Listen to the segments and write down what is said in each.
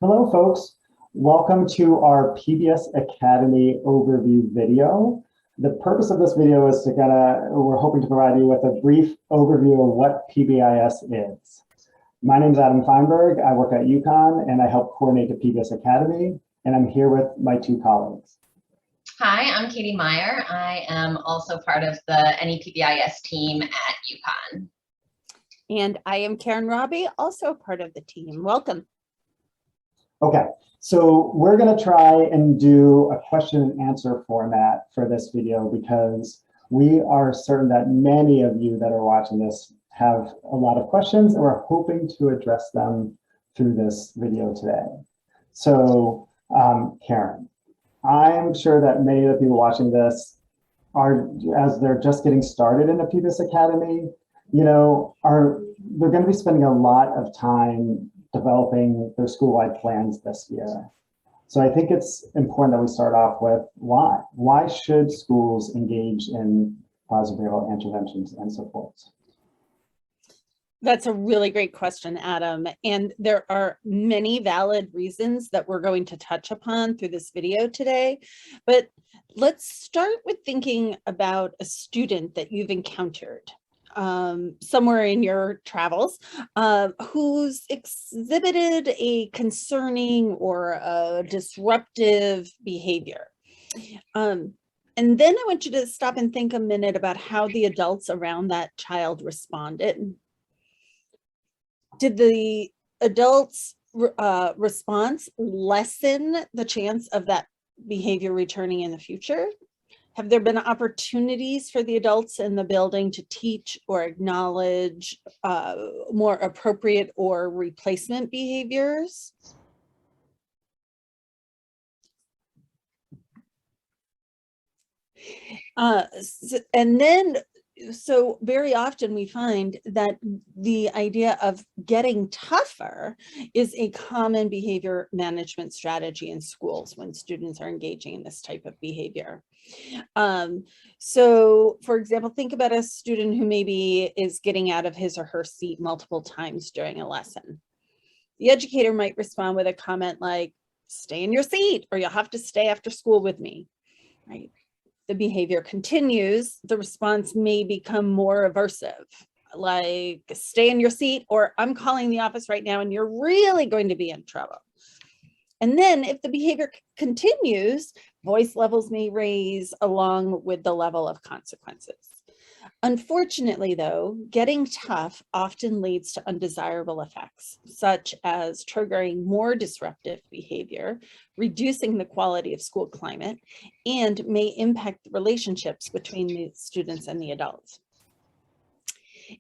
Hello, folks. Welcome to our PBS Academy overview video. The purpose of this video is we're hoping to provide you with a brief overview of what PBIS is. My name is Adam Feinberg. I work at UConn and I help coordinate the PBS Academy, and I'm here with my two colleagues. Hi, I'm Katie Meyer. I am also part of the NEPBIS team at UConn. And I am Karen Robbie, also part of the team. Welcome. Okay, so we're going to try and do a question and answer format for this video because we are certain that many of you that are watching this have a lot of questions, and we're hoping to address them through this video today. So, Karen, I'm sure that many of the people watching this are, as they're just getting started in the PBIS Academy, they're going to be spending a lot of time developing their school-wide plans this year. So I think it's important that we start off with why. Why should schools engage in positive behavioral interventions and supports? That's a really great question, Adam. And there are many valid reasons that we're going to touch upon through this video today. But let's start with thinking about a student that you've encountered somewhere in your travels, who's exhibited a concerning or a disruptive behavior. And then I want you to stop and think a minute about how the adults around that child responded. Did the adults' response lessen the chance of that behavior returning in the future? Have there been opportunities for the adults in the building to teach or acknowledge more appropriate or replacement behaviors? So very often we find that the idea of getting tougher is a common behavior management strategy in schools when students are engaging in this type of behavior. So for example, think about a student who maybe is getting out of his or her seat multiple times during a lesson. The educator might respond with a comment like, "Stay in your seat or you'll have to stay after school with me," right? The behavior continues, the response may become more aversive, like, "Stay in your seat or I'm calling the office right now and you're really going to be in trouble." And then if the behavior continues, voice levels may raise along with the level of consequences. Unfortunately, though, getting tough often leads to undesirable effects, such as triggering more disruptive behavior, reducing the quality of school climate, and may impact the relationships between the students and the adults.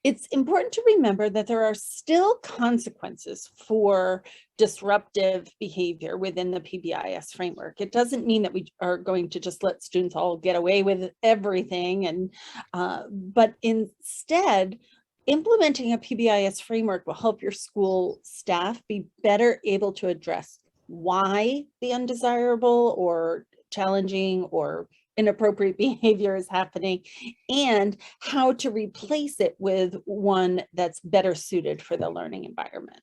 It's important to remember that there are still consequences for disruptive behavior within the PBIS framework. It doesn't mean that we are going to just let students all get away with everything, but instead, implementing a PBIS framework will help your school staff be better able to address why the undesirable or challenging or inappropriate behavior is happening and how to replace it with one that's better suited for the learning environment.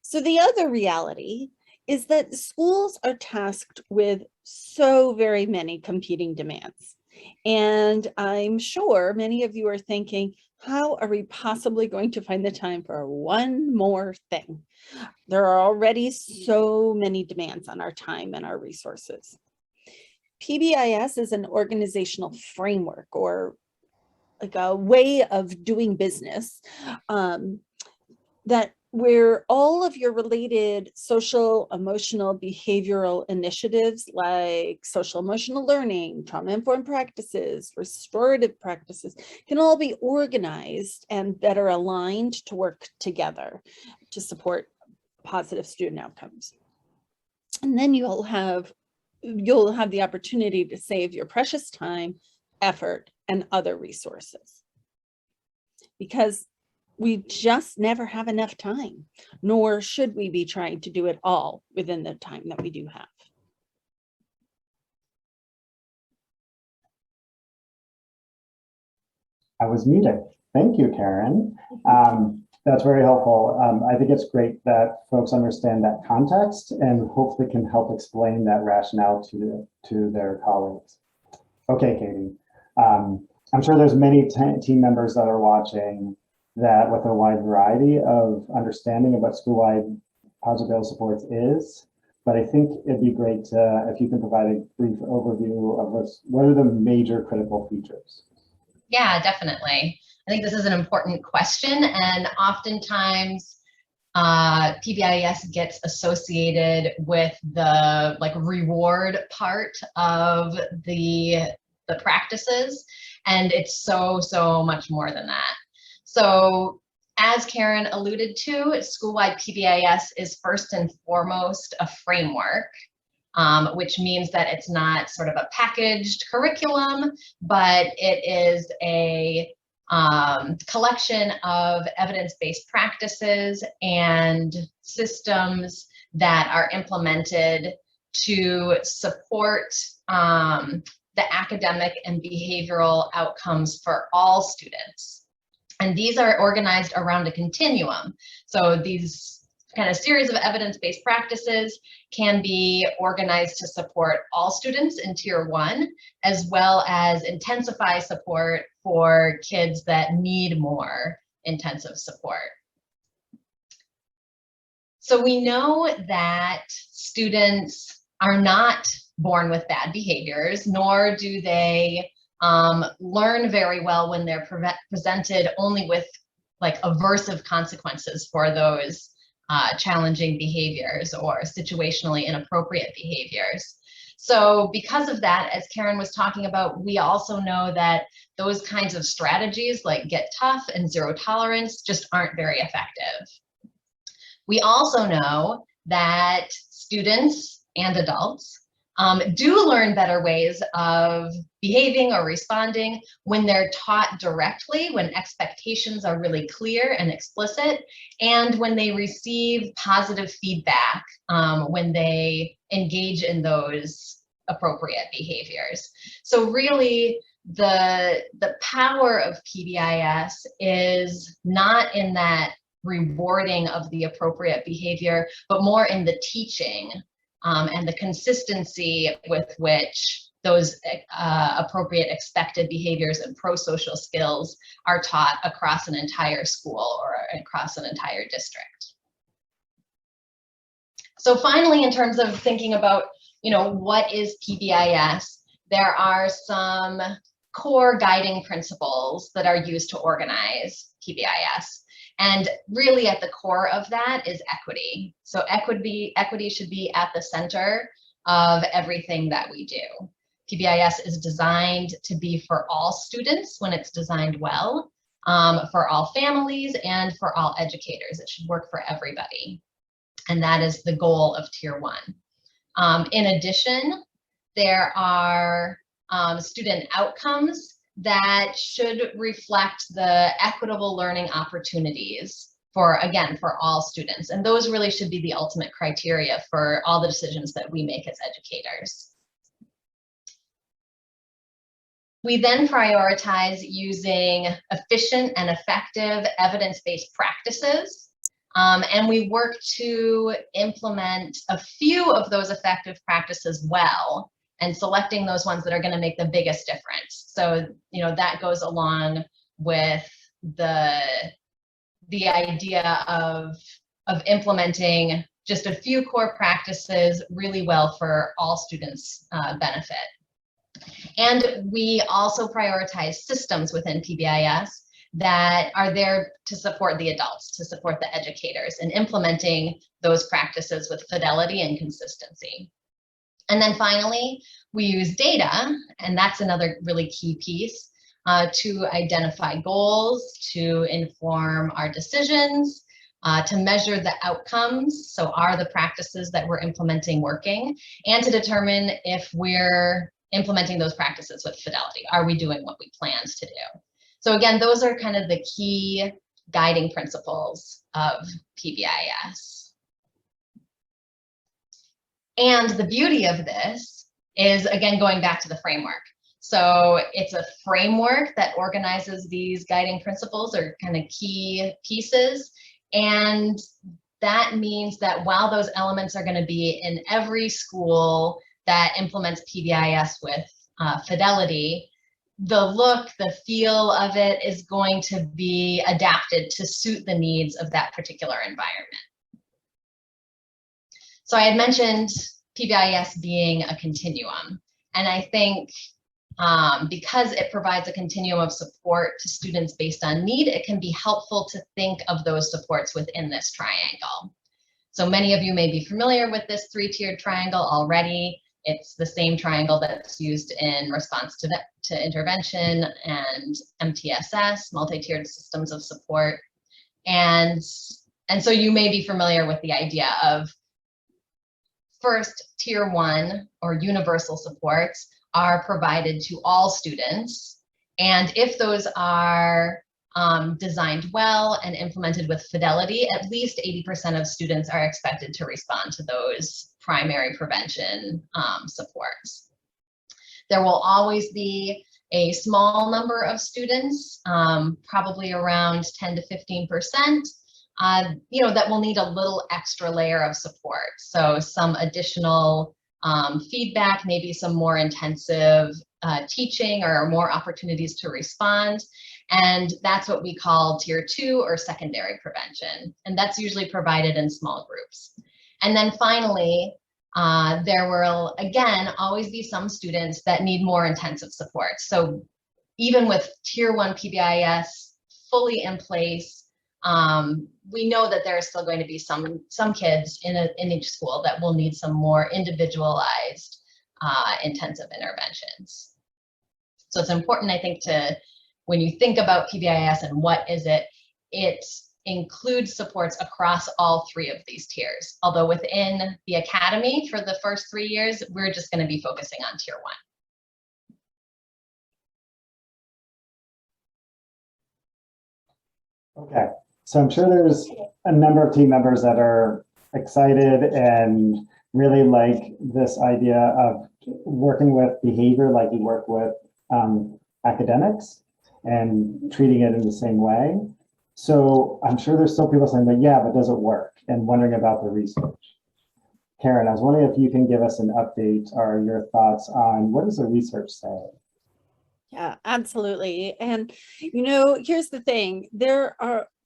So the other reality is that schools are tasked with so very many competing demands. And I'm sure many of you are thinking, how are we possibly going to find the time for one more thing? There are already so many demands on our time and our resources. PBIS is an organizational framework or like a way of doing business that where all of your related social, emotional, behavioral initiatives like social emotional learning, trauma-informed practices, restorative practices can all be organized and better aligned to work together to support positive student outcomes. And then you'll have the opportunity to save your precious time, effort, and other resources. Because we just never have enough time, nor should we be trying to do it all within the time that we do have. I was muted. Thank you, Karen. That's very helpful. I think it's great that folks understand that context and hopefully can help explain that rationale to their colleagues. Okay, Katie. I'm sure there's many team members that are watching that with a wide variety of understanding of what school-wide positive behavioral supports is, but I think it'd be great if you can provide a brief overview of what are the major critical features. Yeah, definitely. I think this is an important question, and oftentimes PBIS gets associated with the reward part of the practices, and it's so much more than that. So as Karen alluded to, school-wide PBIS is first and foremost a framework, which means that it's not sort of a packaged curriculum, but it is a collection of evidence-based practices and systems that are implemented to support the academic and behavioral outcomes for all students. And these are organized around a continuum. So these kind of series of evidence-based practices can be organized to support all students in Tier 1, as well as intensify support for kids that need more intensive support. So we know that students are not born with bad behaviors, nor do they learn very well when they're presented only with aversive consequences for those challenging behaviors or situationally inappropriate behaviors. So because of that, as Karen was talking about, we also know that those kinds of strategies like get tough and zero tolerance just aren't very effective. We also know that students and adults do learn better ways of behaving or responding when they're taught directly, when expectations are really clear and explicit, and when they receive positive feedback when they engage in those appropriate behaviors. So really, the power of PBIS is not in that rewarding of the appropriate behavior, but more in the teaching and the consistency with which those appropriate expected behaviors and pro-social skills are taught across an entire school or across an entire district. So finally, in terms of thinking about, what is PBIS, there are some core guiding principles that are used to organize PBIS. And really at the core of that is equity. So equity should be at the center of everything that we do. PBIS is designed to be for all students when it's designed well, for all families and for all educators. It should work for everybody. And that is the goal of Tier 1. In addition, there are student outcomes that should reflect the equitable learning opportunities for all students. And those really should be the ultimate criteria for all the decisions that we make as educators. We then prioritize using efficient and effective evidence-based practices. And we work to implement a few of those effective practices well, and selecting those ones that are going to make the biggest difference. So, that goes along with the idea of implementing just a few core practices really well for all students' benefit. And we also prioritize systems within PBIS that are there to support the adults, to support the educators in implementing those practices with fidelity and consistency. And then finally, we use data, and that's another really key piece, to identify goals, to inform our decisions, to measure the outcomes. So are the practices that we're implementing working, and to determine if we're implementing those practices with fidelity. Are we doing what we planned to do? So again, those are kind of the key guiding principles of PBIS. And the beauty of this is, again, going back to the framework. So it's a framework that organizes these guiding principles or kind of key pieces. And that means that while those elements are going to be in every school that implements PBIS with fidelity, the look, the feel of it is going to be adapted to suit the needs of that particular environment. So I had mentioned PBIS being a continuum, and I think because it provides a continuum of support to students based on need, it can be helpful to think of those supports within this triangle. So many of you may be familiar with this three-tiered triangle already. It's the same triangle that's used in response to intervention and MTSS, multi-tiered systems of support. And so you may be familiar with the idea of first, tier 1 or universal supports are provided to all students. And if those are designed well and implemented with fidelity, at least 80% of students are expected to respond to those primary prevention supports. There will always be a small number of students, probably around 10 to 15%, that will need a little extra layer of support. So some additional feedback, maybe some more intensive teaching or more opportunities to respond. And that's what we call tier 2 or secondary prevention. And that's usually provided in small groups. And then finally, there will, again, always be some students that need more intensive support. So even with tier 1 PBIS fully in place, we know that there are still going to be some kids in each school that will need some more individualized intensive interventions. So it's important, I think, when you think about PBIS and what is it, it includes supports across all 3 of these tiers. Although within the academy for the first 3 years, we're just going to be focusing on tier 1. Okay. So I'm sure there's a number of team members that are excited and really like this idea of working with behavior like you work with academics and treating it in the same way. So I'm sure there's still people saying, but yeah, but does it work? And wondering about the research. Karen, I was wondering if you can give us an update or your thoughts on what does the research say? Yeah, absolutely. And, here's the thing.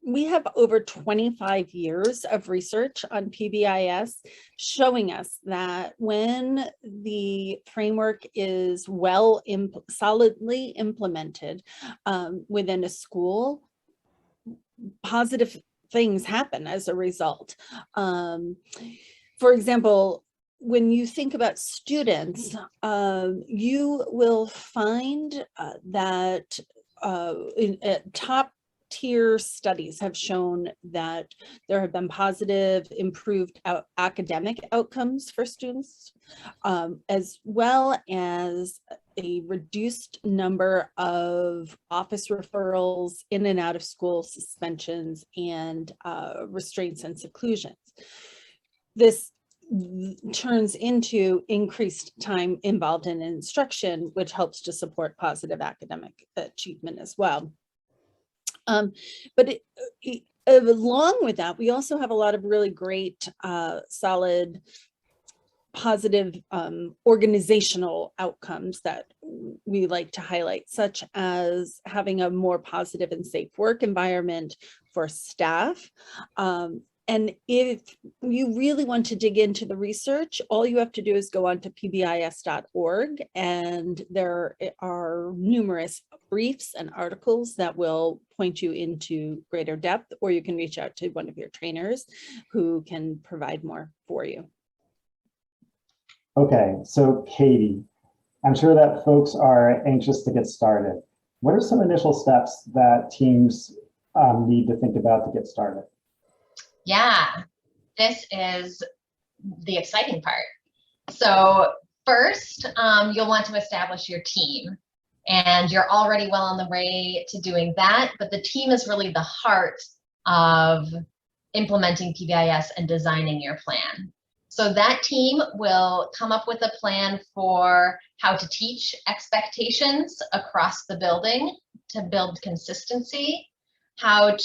We have over 25 years of research on PBIS showing us that when the framework is solidly implemented within a school, positive things happen as a result. For example, when you think about students, you will find that top tier studies have shown that there have been positive, improved academic outcomes for students, as well as a reduced number of office referrals, in and out of school suspensions, and restraints and seclusions. This turns into increased time involved in instruction, which helps to support positive academic achievement as well. But along with that, we also have a lot of really great, solid, positive organizational outcomes that we like to highlight, such as having a more positive and safe work environment for staff. And if you really want to dig into the research, all you have to do is go on to pbis.org, and there are numerous briefs and articles that will point you into greater depth, or you can reach out to one of your trainers who can provide more for you. Okay, so Katie, I'm sure that folks are anxious to get started. What are some initial steps that teams need to think about to get started? Yeah, this is the exciting part. So first, you'll want to establish your team, and you're already well on the way to doing that, but the team is really the heart of implementing PBIS and designing your plan. So that team will come up with a plan for how to teach expectations across the building to build consistency, how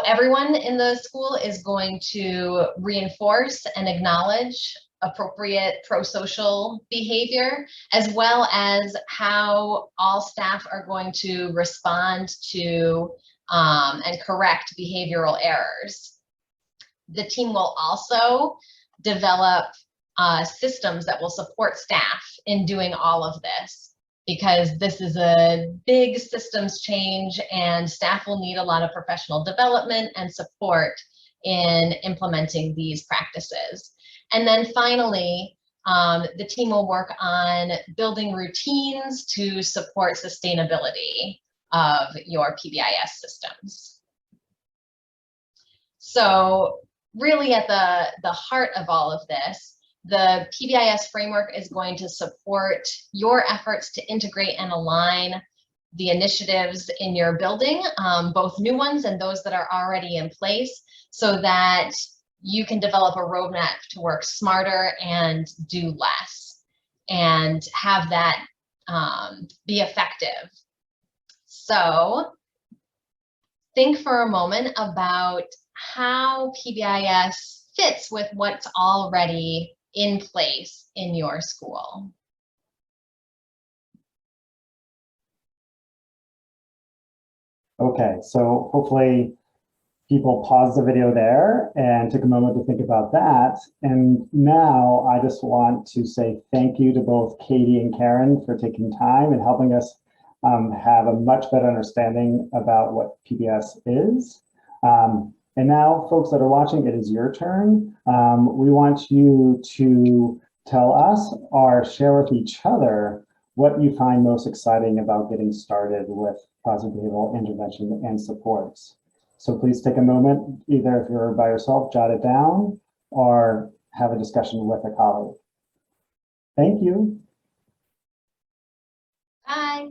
everyone in the school is going to reinforce and acknowledge appropriate pro-social behavior, as well as how all staff are going to respond to and correct behavioral errors. The team will also develop systems that will support staff in doing all of this, because this is a big systems change and staff will need a lot of professional development and support in implementing these practices. And then finally, the team will work on building routines to support sustainability of your PBIS systems. So really at the heart of all of this, the PBIS framework is going to support your efforts to integrate and align the initiatives in your building, both new ones and those that are already in place, so that you can develop a roadmap to work smarter and do less and have that be effective. So think for a moment about how PBIS fits with what's already in place in your school. Okay, so hopefully people paused the video there and took a moment to think about that. And now I just want to say thank you to both Katie and Karen for taking time and helping us have a much better understanding about what PBS is. And now, folks that are watching, it is your turn. We want you to tell us or share with each other what you find most exciting about getting started with positive behavioral intervention and supports. So please take a moment, either if you're by yourself, jot it down, or have a discussion with a colleague. Thank you. Bye.